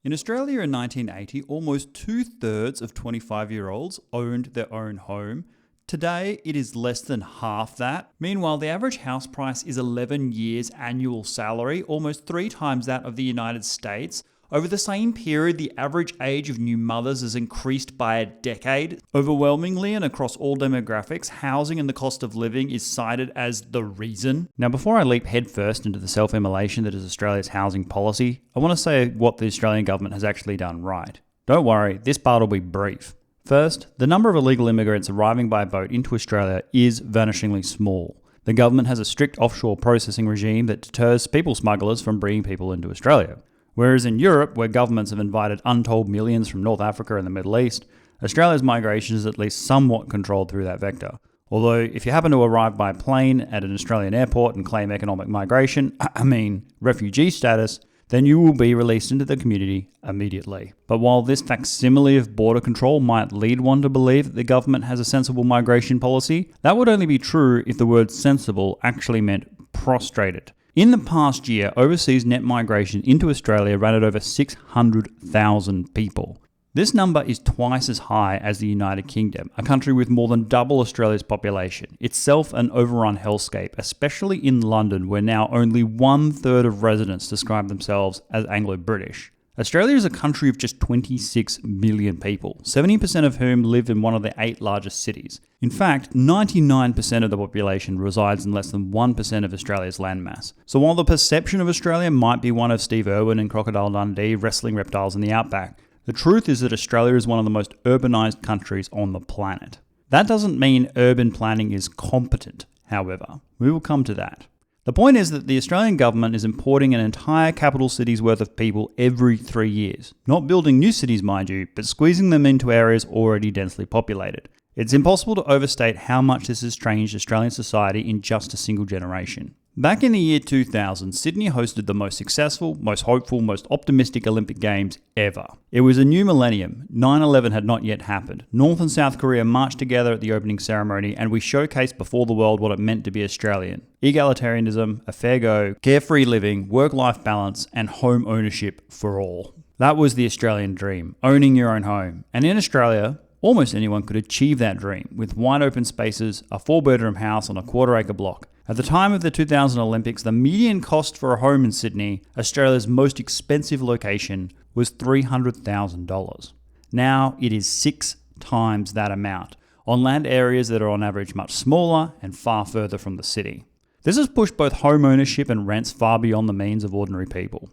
In Australia in 1980, almost 2/3 of 25-year-olds owned their own home. Today, it is less than half that. Meanwhile, the average house price is 11 years' annual salary, almost 3 times that of the United States. Over the same period, the average age of new mothers has increased by a decade. Overwhelmingly and across all demographics, housing and the cost of living is cited as the reason. Now, before I leap headfirst into the self-immolation that is Australia's housing policy, I want to say what the Australian government has actually done right. Don't worry, this part will be brief. First, the number of illegal immigrants arriving by boat into Australia is vanishingly small. The government has a strict offshore processing regime that deters people smugglers from bringing people into Australia. Whereas in Europe, where governments have invited untold millions from North Africa and the Middle East, Australia's migration is at least somewhat controlled through that vector. Although, if you happen to arrive by plane at an Australian airport and claim economic migration, refugee status, then you will be released into the community immediately. But while this facsimile of border control might lead one to believe that the government has a sensible migration policy, that would only be true if the word sensible actually meant prostrated. In the past year, overseas net migration into Australia ran at over 600,000 people. This number is twice as high as the United Kingdom, a country with more than double Australia's population, itself an overrun hellscape, especially in London, where now only 1/3 of residents describe themselves as Anglo-British. Australia is a country of just 26 million people, 70% of whom live in one of the 8 largest cities. In fact, 99% of the population resides in less than 1% of Australia's landmass. So while the perception of Australia might be one of Steve Irwin and Crocodile Dundee wrestling reptiles in the outback, the truth is that Australia is one of the most urbanised countries on the planet. That doesn't mean urban planning is competent, however. We will come to that. The point is that the Australian government is importing an entire capital city's worth of people every 3 years. Not building new cities, mind you, but squeezing them into areas already densely populated. It's impossible to overstate how much this has changed Australian society in just a single generation. Back in the year 2000, Sydney hosted the most successful, most hopeful, most optimistic Olympic Games ever. It was a new millennium. 9/11 had not yet happened. North and South Korea marched together at the opening ceremony, and we showcased before the world what it meant to be Australian. Egalitarianism, a fair go, carefree living, work-life balance, and home ownership for all. That was the Australian dream, owning your own home. And in Australia, almost anyone could achieve that dream with wide open spaces, a 4-bedroom house on a quarter-acre block. At the time of the 2000 Olympics, the median cost for a home in Sydney, Australia's most expensive location, was $300,000. Now it is 6 times that amount, on land areas that are on average much smaller and far further from the city. This has pushed both home ownership and rents far beyond the means of ordinary people.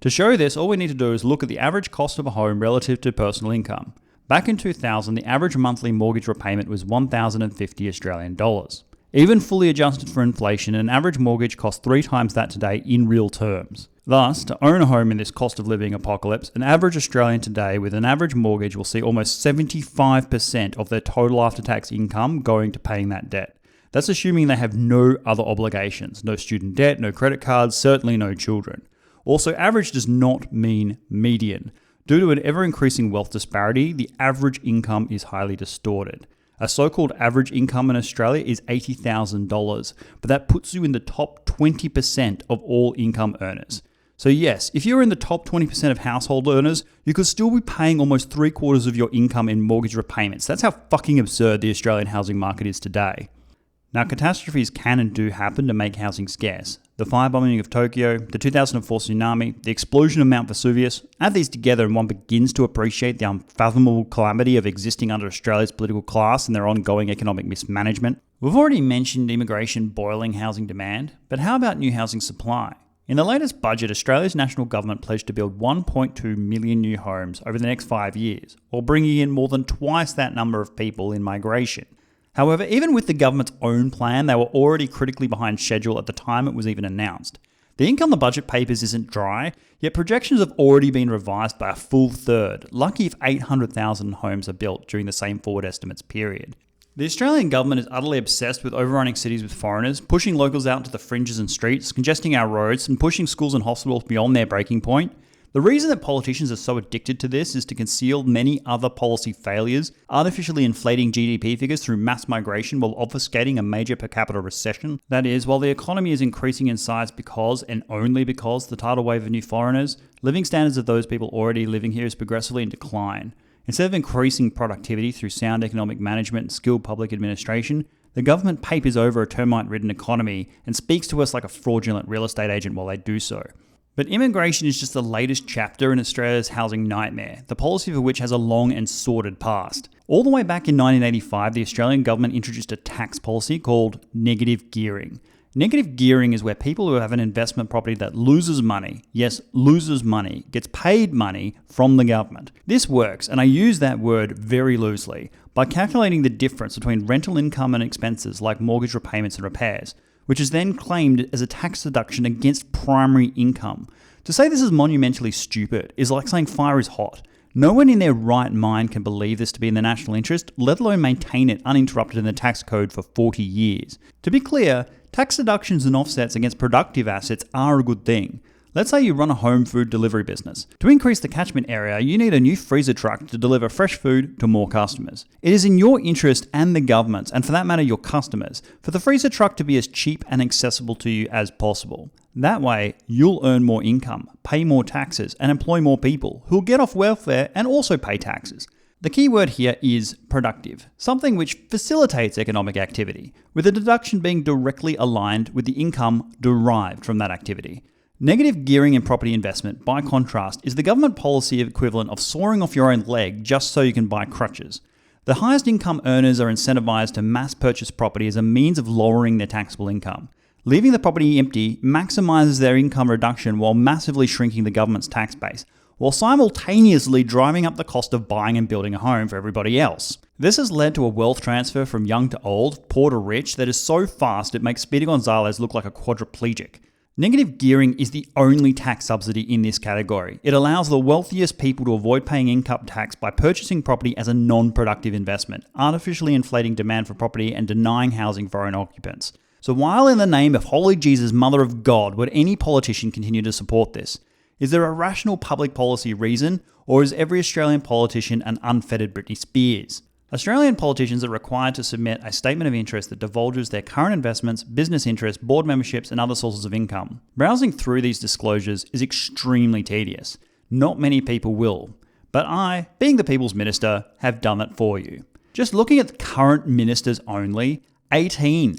To show this, all we need to do is look at the average cost of a home relative to personal income. Back in 2000, the average monthly mortgage repayment was $1,050 Australian dollars. Even fully adjusted for inflation, an average mortgage costs 3 times that today in real terms. Thus, to own a home in this cost of living apocalypse, an average Australian today with an average mortgage will see almost 75% of their total after-tax income going to paying that debt. That's assuming they have no other obligations, no student debt, no credit cards, certainly no children. Also, average does not mean median. Due to an ever-increasing wealth disparity, the average income is highly distorted. A so-called average income in Australia is $80,000, but that puts you in the top 20% of all income earners. So yes, if you're in the top 20% of household earners, you could still be paying almost 3/4 of your income in mortgage repayments. That's how fucking absurd the Australian housing market is today. Now, catastrophes can and do happen to make housing scarce. The firebombing of Tokyo, the 2004 tsunami, the explosion of Mount Vesuvius, add these together and one begins to appreciate the unfathomable calamity of existing under Australia's political class and their ongoing economic mismanagement. We've already mentioned immigration boiling housing demand, but how about new housing supply? In the latest budget, Australia's national government pledged to build 1.2 million new homes over the next 5 years, while bringing in more than twice that number of people in migration. However, even with the government's own plan, they were already critically behind schedule at the time it was even announced. The ink on the budget papers isn't dry, yet projections have already been revised by a full third, lucky if 800,000 homes are built during the same forward estimates period. The Australian government is utterly obsessed with overrunning cities with foreigners, pushing locals out to the fringes and streets, congesting our roads, and pushing schools and hospitals beyond their breaking point. The reason that politicians are so addicted to this is to conceal many other policy failures, artificially inflating GDP figures through mass migration while obfuscating a major per capita recession. That is, while the economy is increasing in size because, and only because, the tidal wave of new foreigners, living standards of those people already living here is progressively in decline. Instead of increasing productivity through sound economic management and skilled public administration, the government papers over a termite-ridden economy and speaks to us like a fraudulent real estate agent while they do so. But immigration is just the latest chapter in Australia's housing nightmare, the policy for which has a long and sordid past. All the way back in 1985, the Australian government introduced a tax policy called negative gearing. Negative gearing is where people who have an investment property that loses money, yes, loses money, gets paid money from the government. This works, and I use that word very loosely, by calculating the difference between rental income and expenses like mortgage repayments and repairs, which is then claimed as a tax deduction against primary income. To say this is monumentally stupid is like saying fire is hot. No one in their right mind can believe this to be in the national interest, let alone maintain it uninterrupted in the tax code for 40 years. To be clear, tax deductions and offsets against productive assets are a good thing. Let's say you run a home food delivery business. To increase the catchment area, you need a new freezer truck to deliver fresh food to more customers. It is in your interest and the government's, and for that matter your customers, for the freezer truck to be as cheap and accessible to you as possible. That way, you'll earn more income, pay more taxes, and employ more people who'll get off welfare and also pay taxes. The key word here is productive, something which facilitates economic activity, with the deduction being directly aligned with the income derived from that activity. Negative gearing in property investment, by contrast, is the government policy equivalent of sawing off your own leg just so you can buy crutches. The highest income earners are incentivized to mass purchase property as a means of lowering their taxable income. Leaving the property empty maximizes their income reduction while massively shrinking the government's tax base, while simultaneously driving up the cost of buying and building a home for everybody else. This has led to a wealth transfer from young to old, poor to rich, that is so fast it makes Speedy Gonzalez look like a quadriplegic. Negative gearing is the only tax subsidy in this category. It allows the wealthiest people to avoid paying income tax by purchasing property as a non-productive investment, artificially inflating demand for property and denying housing for own occupants. So while in the name of Holy Jesus, Mother of God, would any politician continue to support this? Is there a rational public policy reason, or is every Australian politician an unfettered Britney Spears? Australian politicians are required to submit a statement of interest that divulges their current investments, business interests, board memberships, and other sources of income. Browsing through these disclosures is extremely tedious. Not many people will. But I, being the People's Minister, have done it for you. Just looking at the current ministers only, 18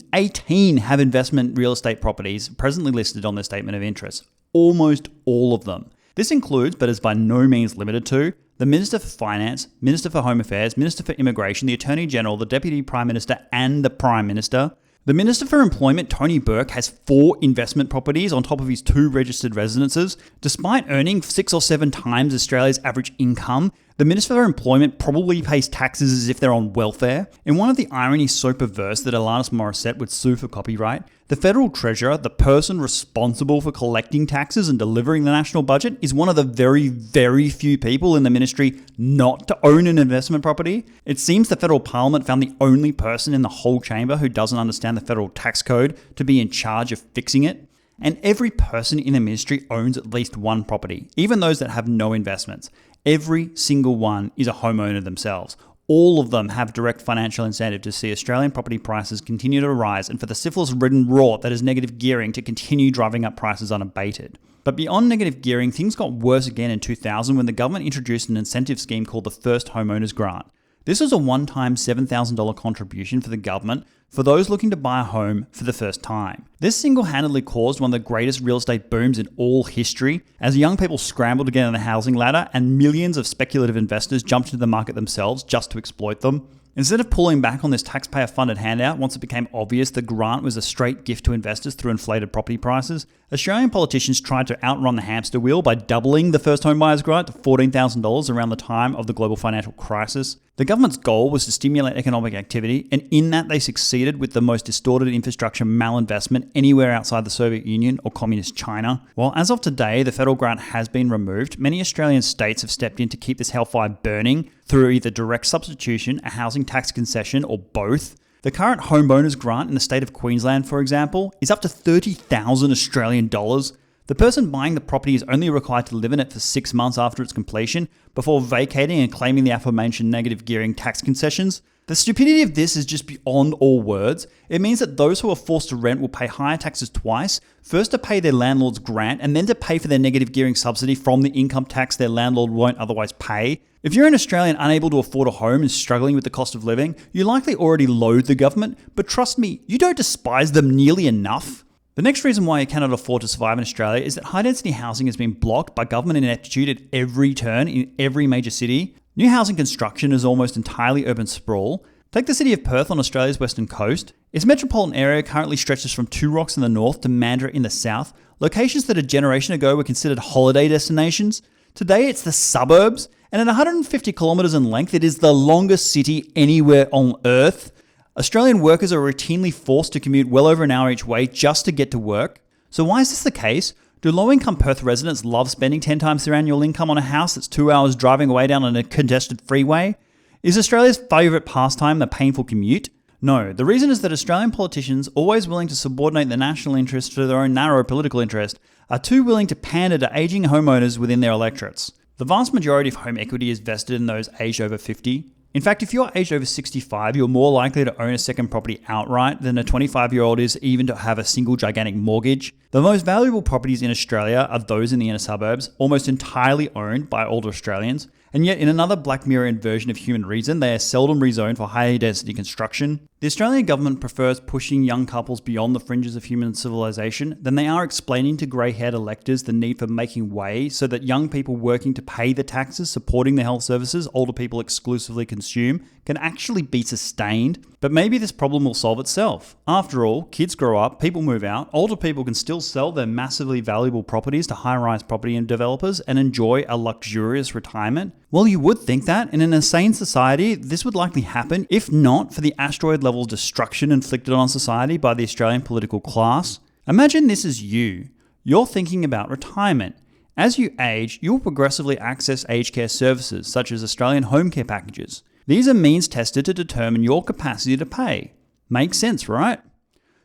have investment real estate properties presently listed on their statement of interest. Almost all of them. This includes, but is by no means limited to, the Minister for Finance, Minister for Home Affairs, Minister for Immigration, the Attorney General, the Deputy Prime Minister, and the Prime Minister. The Minister for Employment, Tony Burke, has 4 investment properties on top of his 2 registered residences. Despite earning 6 or 7 times Australia's average income, the Minister for Employment probably pays taxes as if they're on welfare. In one of the ironies so perverse that Alanis Morissette would sue for copyright, the Federal Treasurer, the person responsible for collecting taxes and delivering the national budget, is one of the very, very few people in the ministry not to own an investment property. It seems the Federal Parliament found the only person in the whole chamber who doesn't understand the federal tax code to be in charge of fixing it. And every person in the ministry owns at least one property, even those that have no investments. Every single one is a homeowner themselves. All of them have direct financial incentive to see Australian property prices continue to rise and for the syphilis-ridden rot that is negative gearing to continue driving up prices unabated. But beyond negative gearing, things got worse again in 2000 when the government introduced an incentive scheme called the First Homeowners Grant. This was a one-time $7,000 contribution for the government for those looking to buy a home for the first time. This single-handedly caused one of the greatest real estate booms in all history as young people scrambled to get on the housing ladder and millions of speculative investors jumped into the market themselves just to exploit them. Instead of pulling back on this taxpayer-funded handout once it became obvious the grant was a straight gift to investors through inflated property prices, Australian politicians tried to outrun the hamster wheel by doubling the first home buyers grant to $14,000 around the time of the global financial crisis. The government's goal was to stimulate economic activity, and in that they succeeded with the most distorted infrastructure malinvestment anywhere outside the Soviet Union or communist China. While as of today the federal grant has been removed, many Australian states have stepped in to keep this hellfire burning through either direct substitution, a housing tax concession, or both. The current homeowners grant in the state of Queensland, for example, is up to $30,000 Australian dollars. The person buying the property is only required to live in it for 6 months after its completion before vacating and claiming the aforementioned negative gearing tax concessions. The stupidity of this is just beyond all words. It means that those who are forced to rent will pay higher taxes twice, first to pay their landlord's grant and then to pay for their negative gearing subsidy from the income tax their landlord won't otherwise pay. If you're an Australian unable to afford a home and struggling with the cost of living, you likely already loathe the government, but trust me, you don't despise them nearly enough. The next reason why you cannot afford to survive in Australia is that high-density housing has been blocked by government ineptitude at every turn in every major city. New housing construction is almost entirely urban sprawl. Take the city of Perth on Australia's western coast. Its metropolitan area currently stretches from Two Rocks in the north to Mandurah in the south, locations that a generation ago were considered holiday destinations. Today it's the suburbs, and at 150 kilometres in length, it is the longest city anywhere on Earth. Australian workers are routinely forced to commute well over an hour each way just to get to work. So why is this the case? Do low-income Perth residents love spending 10 times their annual income on a house that's 2 hours driving away down a congested freeway? Is Australia's favourite pastime the painful commute? No, the reason is that Australian politicians, always willing to subordinate the national interest to their own narrow political interest, are too willing to pander to ageing homeowners within their electorates. The vast majority of home equity is vested in those aged over 50. In fact, if you're aged over 65, you're more likely to own a second property outright than a 25-year-old is even to have a single gigantic mortgage. The most valuable properties in Australia are those in the inner suburbs, almost entirely owned by older Australians. And yet, in another Black Mirror inversion of human reason, they are seldom rezoned for higher density construction. The Australian government prefers pushing young couples beyond the fringes of human civilization than they are explaining to grey-haired electors the need for making way so that young people working to pay the taxes supporting the health services older people exclusively consume can actually be sustained. But maybe this problem will solve itself. After all, kids grow up, people move out, older people can still sell their massively valuable properties to high-rise property developers and enjoy a luxurious retirement. Well, you would think that in an insane society, this would likely happen, if not for the asteroid-level destruction inflicted on society by the Australian political class. Imagine this is you. You're thinking about retirement. As you age, you'll progressively access aged care services, such as Australian home care packages. These are means tested to determine your capacity to pay. Makes sense, right?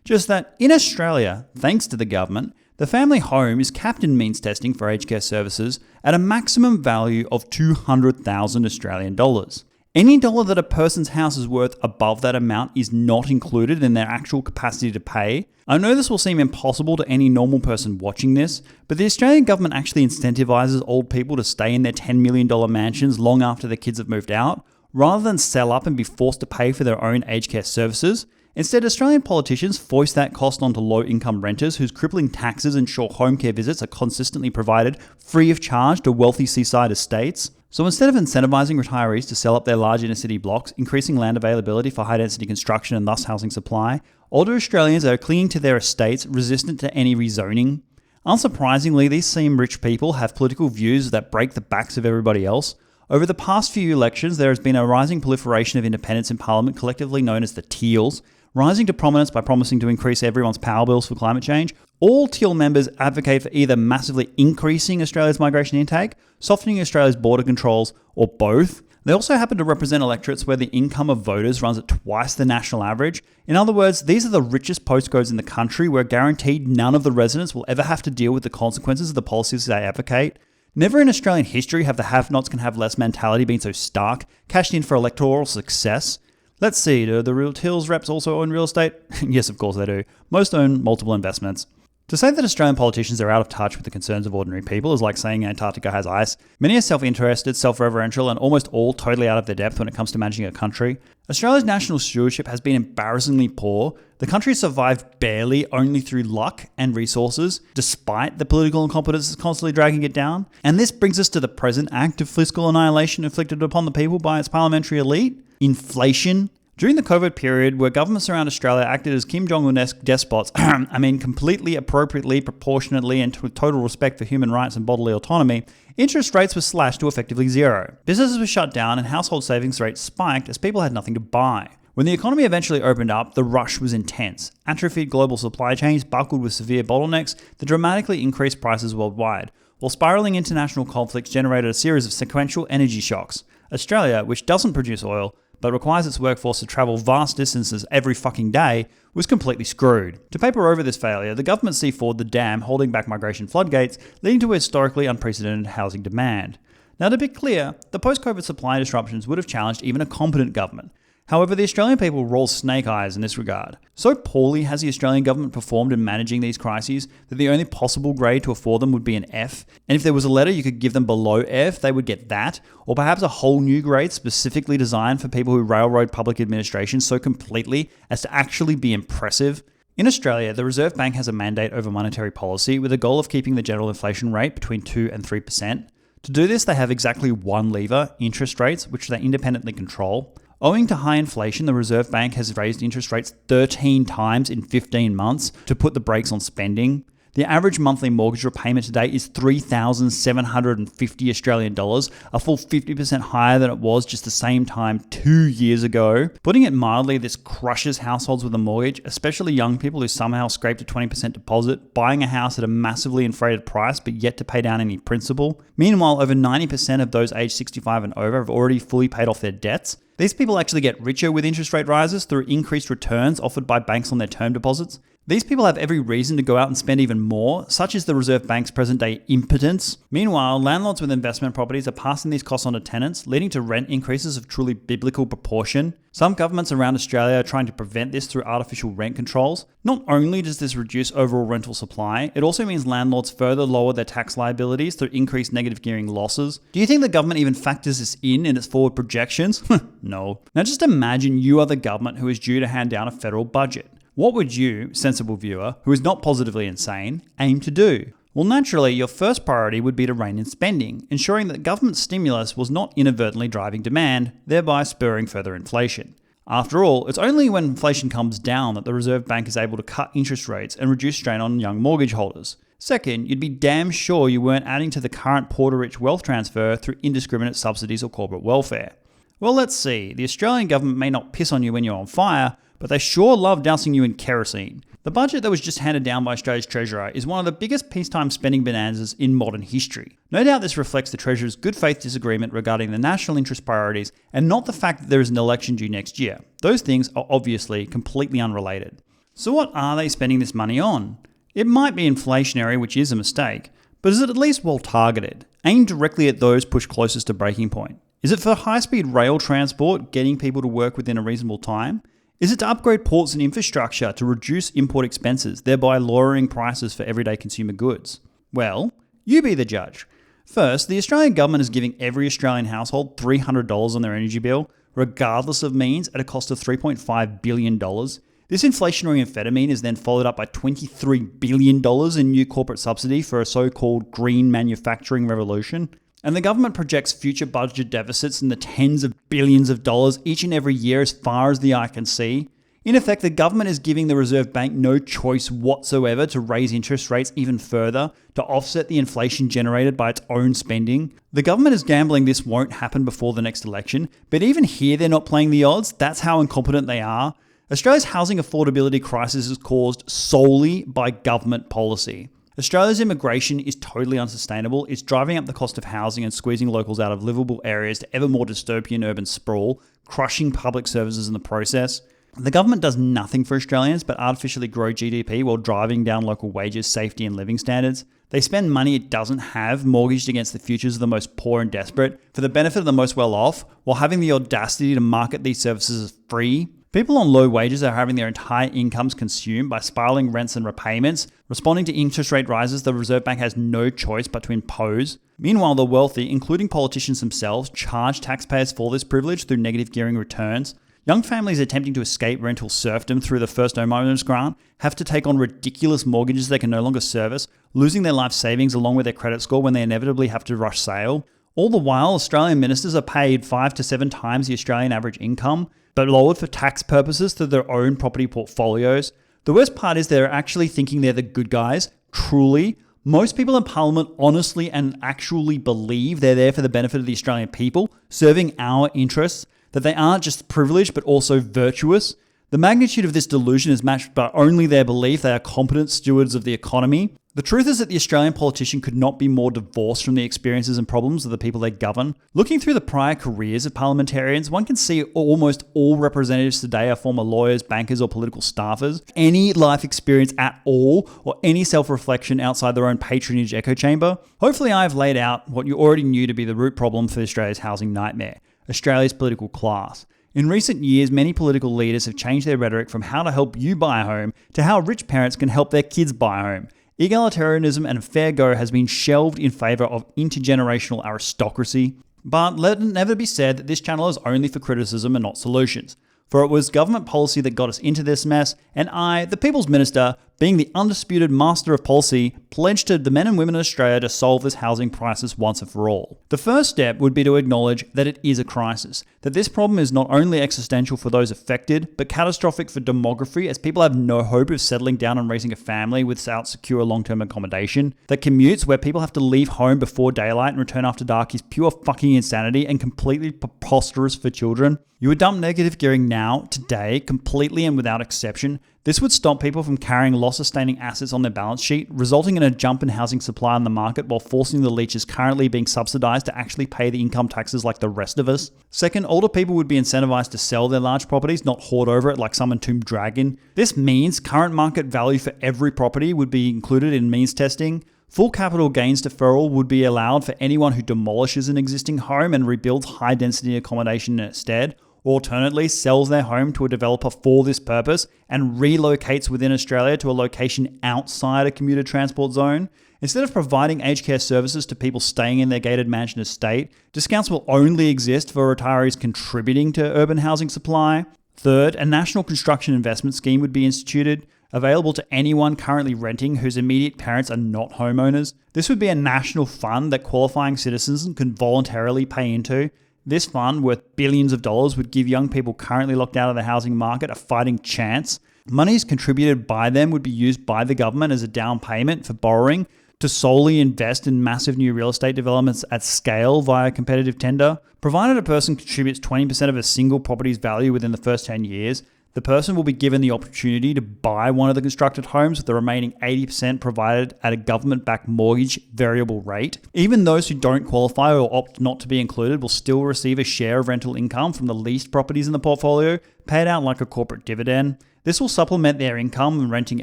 Just that in Australia, thanks to the government, the family home is capped in means testing for aged care services at a maximum value of 200,000 Australian dollars. Any dollar that a person's house is worth above that amount is not included in their actual capacity to pay. I know this will seem impossible to any normal person watching this, but the Australian government actually incentivizes old people to stay in their $10 million mansions long after their kids have moved out, rather than sell up and be forced to pay for their own aged care services. Instead, Australian politicians foist that cost onto low-income renters whose crippling taxes ensure home care visits are consistently provided free of charge to wealthy seaside estates. So instead of incentivizing retirees to sell up their large inner-city blocks, increasing land availability for high-density construction and thus housing supply, older Australians are clinging to their estates, resistant to any rezoning. Unsurprisingly, these same rich people have political views that break the backs of everybody else. Over the past few elections, there has been a rising proliferation of independents in Parliament, collectively known as the Teals, rising to prominence by promising to increase everyone's power bills for climate change. All Teal members advocate for either massively increasing Australia's migration intake, softening Australia's border controls, or both. They also happen to represent electorates where the income of voters runs at twice the national average. In other words, these are the richest postcodes in the country where guaranteed none of the residents will ever have to deal with the consequences of the policies they advocate. Never in Australian history have the have-nots can have less mentality been so stark, cashed in for electoral success. Let's see, do the real Teals reps also own real estate? Yes, of course they do. Most own multiple investments. To say that Australian politicians are out of touch with the concerns of ordinary people is like saying Antarctica has ice. Many are self-interested, self-referential, and almost all totally out of their depth when it comes to managing a country. Australia's national stewardship has been embarrassingly poor. The country survived barely only through luck and resources, despite the political incompetence constantly dragging it down. And this brings us to the present act of fiscal annihilation inflicted upon the people by its parliamentary elite: inflation. During the COVID period, where governments around Australia acted as Kim Jong-un-esque despots, completely appropriately, proportionately, and with total respect for human rights and bodily autonomy, interest rates were slashed to effectively zero. Businesses were shut down and household savings rates spiked as people had nothing to buy. When the economy eventually opened up, the rush was intense. Atrophied global supply chains buckled with severe bottlenecks that dramatically increased prices worldwide, while spiraling international conflicts generated a series of sequential energy shocks. Australia, which doesn't produce oil, but requires its workforce to travel vast distances every fucking day, was completely screwed. To paper over this failure, the government see forward the dam holding back migration floodgates, leading to a historically unprecedented housing demand. Now, to be clear, the post-COVID supply disruptions would have challenged even a competent government. However, the Australian people roll snake eyes in this regard. So poorly has the Australian government performed in managing these crises that the only possible grade to afford them would be an F, and if there was a letter you could give them below F, they would get that, or perhaps a whole new grade specifically designed for people who railroad public administration so completely as to actually be impressive. In Australia, the Reserve Bank has a mandate over monetary policy with a goal of keeping the general inflation rate between 2 and 3%. To do this, they have exactly one lever, interest rates, which they independently control. Owing to high inflation, the Reserve Bank has raised interest rates 13 times in 15 months to put the brakes on spending. The average monthly mortgage repayment today is $3,750 Australian dollars, a full 50% higher than it was just the same time 2 years ago. Putting it mildly, this crushes households with a mortgage, especially young people who somehow scraped a 20% deposit, buying a house at a massively inflated price but yet to pay down any principal. Meanwhile, over 90% of those aged 65 and over have already fully paid off their debts. These people actually get richer with interest rate rises through increased returns offered by banks on their term deposits. These people have every reason to go out and spend even more, such is the Reserve Bank's present-day impotence. Meanwhile, landlords with investment properties are passing these costs on to tenants, leading to rent increases of truly biblical proportion. Some governments around Australia are trying to prevent this through artificial rent controls. Not only does this reduce overall rental supply, it also means landlords further lower their tax liabilities through increased negative gearing losses. Do you think the government even factors this in its forward projections? No. Now just imagine you are the government who is due to hand down a federal budget. What would you, sensible viewer, who is not positively insane, aim to do? Well, naturally, your first priority would be to rein in spending, ensuring that government stimulus was not inadvertently driving demand, thereby spurring further inflation. After all, it's only when inflation comes down that the Reserve Bank is able to cut interest rates and reduce strain on young mortgage holders. Second, you'd be damn sure you weren't adding to the current poor-to-rich wealth transfer through indiscriminate subsidies or corporate welfare. Well, let's see. The Australian government may not piss on you when you're on fire, but they sure love dousing you in kerosene. The budget that was just handed down by Australia's Treasurer is one of the biggest peacetime spending bonanzas in modern history. No doubt this reflects the Treasurer's good faith disagreement regarding the national interest priorities and not the fact that there is an election due next year. Those things are obviously completely unrelated. So what are they spending this money on? It might be inflationary, which is a mistake, but is it at least well targeted, aimed directly at those pushed closest to breaking point? Is it for high-speed rail transport, getting people to work within a reasonable time? Is it to upgrade ports and infrastructure to reduce import expenses, thereby lowering prices for everyday consumer goods? Well, you be the judge. First, the Australian government is giving every Australian household $300 on their energy bill, regardless of means, at a cost of $3.5 billion. This inflationary amphetamine is then followed up by $23 billion in new corporate subsidy for a so-called green manufacturing revolution. And the government projects future budget deficits in the tens of billions of dollars each and every year as far as the eye can see. In effect, the government is giving the Reserve Bank no choice whatsoever to raise interest rates even further to offset the inflation generated by its own spending. The government is gambling this won't happen before the next election, but even here they're not playing the odds. That's how incompetent they are. Australia's housing affordability crisis is caused solely by government policy. Australia's immigration is totally unsustainable. It's driving up the cost of housing and squeezing locals out of livable areas to ever more dystopian urban sprawl, crushing public services in the process. The government does nothing for Australians but artificially grow GDP while driving down local wages, safety and living standards. They spend money it doesn't have, mortgaged against the futures of the most poor and desperate, for the benefit of the most well-off, while having the audacity to market these services as free. People on low wages are having their entire incomes consumed by spiraling rents and repayments. Responding to interest rate rises, the Reserve Bank has no choice but to impose. Meanwhile, the wealthy, including politicians themselves, charge taxpayers for this privilege through negative gearing returns. Young families attempting to escape rental serfdom through the first homeowners grant have to take on ridiculous mortgages they can no longer service, losing their life savings along with their credit score when they inevitably have to rush sale. All the while, Australian ministers are paid 5 to 7 times the Australian average income, but lowered for tax purposes through their own property portfolios. The worst part is they're actually thinking they're the good guys. Truly, most people in Parliament honestly and actually believe they're there for the benefit of the Australian people, serving our interests, that they aren't just privileged but also virtuous. The magnitude of this delusion is matched by only their belief they are competent stewards of the economy. The truth is that the Australian politician could not be more divorced from the experiences and problems of the people they govern. Looking through the prior careers of parliamentarians, one can see almost all representatives today are former lawyers, bankers, or political staffers. Any life experience at all, or any self-reflection outside their own patronage echo chamber. Hopefully I have laid out what you already knew to be the root problem for Australia's housing nightmare: Australia's political class. In recent years, many political leaders have changed their rhetoric from how to help you buy a home to how rich parents can help their kids buy a home. Egalitarianism and fair go has been shelved in favour of intergenerational aristocracy. But let it never be said that this channel is only for criticism and not solutions. For it was government policy that got us into this mess, and I, the People's Minister, being the undisputed master of policy, pledged to the men and women of Australia to solve this housing crisis once and for all. The first step would be to acknowledge that it is a crisis, that this problem is not only existential for those affected, but catastrophic for demography, as people have no hope of settling down and raising a family without secure long-term accommodation, that commutes where people have to leave home before daylight and return after dark is pure fucking insanity and completely preposterous for children. You would dump negative gearing now, today, completely and without exception. This would stop people from carrying loss-sustaining assets on their balance sheet, resulting in a jump in housing supply on the market while forcing the leeches currently being subsidised to actually pay the income taxes like the rest of us. Second, older people would be incentivised to sell their large properties, not hoard over it like some entombed dragon. This means current market value for every property would be included in means testing. Full capital gains deferral would be allowed for anyone who demolishes an existing home and rebuilds high-density accommodation instead, or alternately sells their home to a developer for this purpose and relocates within Australia to a location outside a commuter transport zone. Instead of providing aged care services to people staying in their gated mansion estate, discounts will only exist for retirees contributing to urban housing supply. Third, a national construction investment scheme would be instituted, available to anyone currently renting whose immediate parents are not homeowners. This would be a national fund that qualifying citizens can voluntarily pay into. This fund, worth billions of dollars, would give young people currently locked out of the housing market a fighting chance. Monies contributed by them would be used by the government as a down payment for borrowing to solely invest in massive new real estate developments at scale via competitive tender. Provided a person contributes 20% of a single property's value within the first 10 years, the person will be given the opportunity to buy one of the constructed homes with the remaining 80% provided at a government-backed mortgage variable rate. Even those who don't qualify or opt not to be included will still receive a share of rental income from the leased properties in the portfolio, paid out like a corporate dividend. This will supplement their income when renting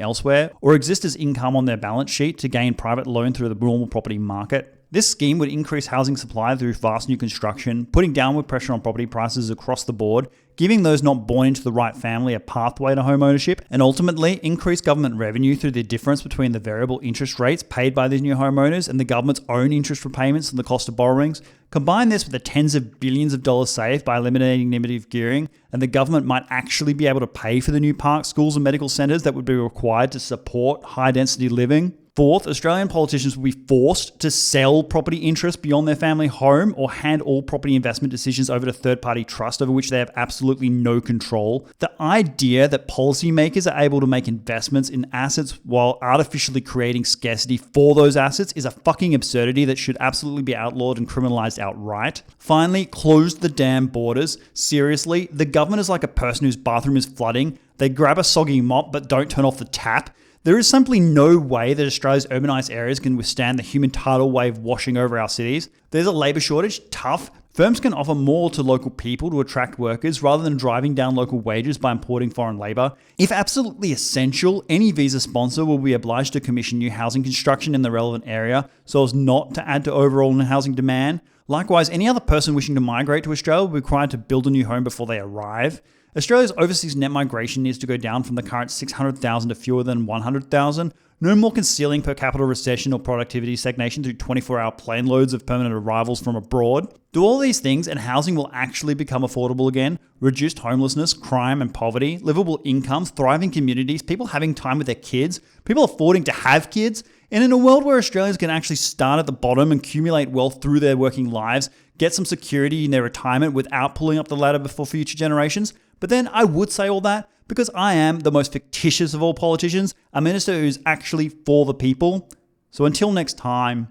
elsewhere, or exist as income on their balance sheet to gain private loan through the normal property market. This scheme would increase housing supply through fast new construction, putting downward pressure on property prices across the board, giving those not born into the right family a pathway to home ownership, and ultimately increase government revenue through the difference between the variable interest rates paid by these new homeowners and the government's own interest repayments and the cost of borrowings. Combine this with the tens of billions of dollars saved by eliminating negative gearing, and the government might actually be able to pay for the new parks, schools, and medical centres that would be required to support high-density living. Fourth, Australian politicians will be forced to sell property interests beyond their family home or hand all property investment decisions over to third-party trust over which they have absolutely no control. The idea that policymakers are able to make investments in assets while artificially creating scarcity for those assets is a fucking absurdity that should absolutely be outlawed and criminalised outright. Finally, close the damn borders. Seriously, the government is like a person whose bathroom is flooding. They grab a soggy mop but don't turn off the tap. There is simply no way that Australia's urbanised areas can withstand the human tidal wave washing over our cities. There's a labour shortage, tough. Firms can offer more to local people to attract workers rather than driving down local wages by importing foreign labour. If absolutely essential, any visa sponsor will be obliged to commission new housing construction in the relevant area so as not to add to overall housing demand. Likewise, any other person wishing to migrate to Australia will be required to build a new home before they arrive. Australia's overseas net migration needs to go down from the current 600,000 to fewer than 100,000. No more concealing per capita recession or productivity stagnation through 24-hour plane loads of permanent arrivals from abroad. Do all these things and housing will actually become affordable again. Reduced homelessness, crime and poverty, livable incomes, thriving communities, people having time with their kids, people affording to have kids. And in a world where Australians can actually start at the bottom and accumulate wealth through their working lives, get some security in their retirement without pulling up the ladder for future generations. But then I would say all that because I am the most fictitious of all politicians, a minister who's actually for the people. So until next time,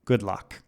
good luck.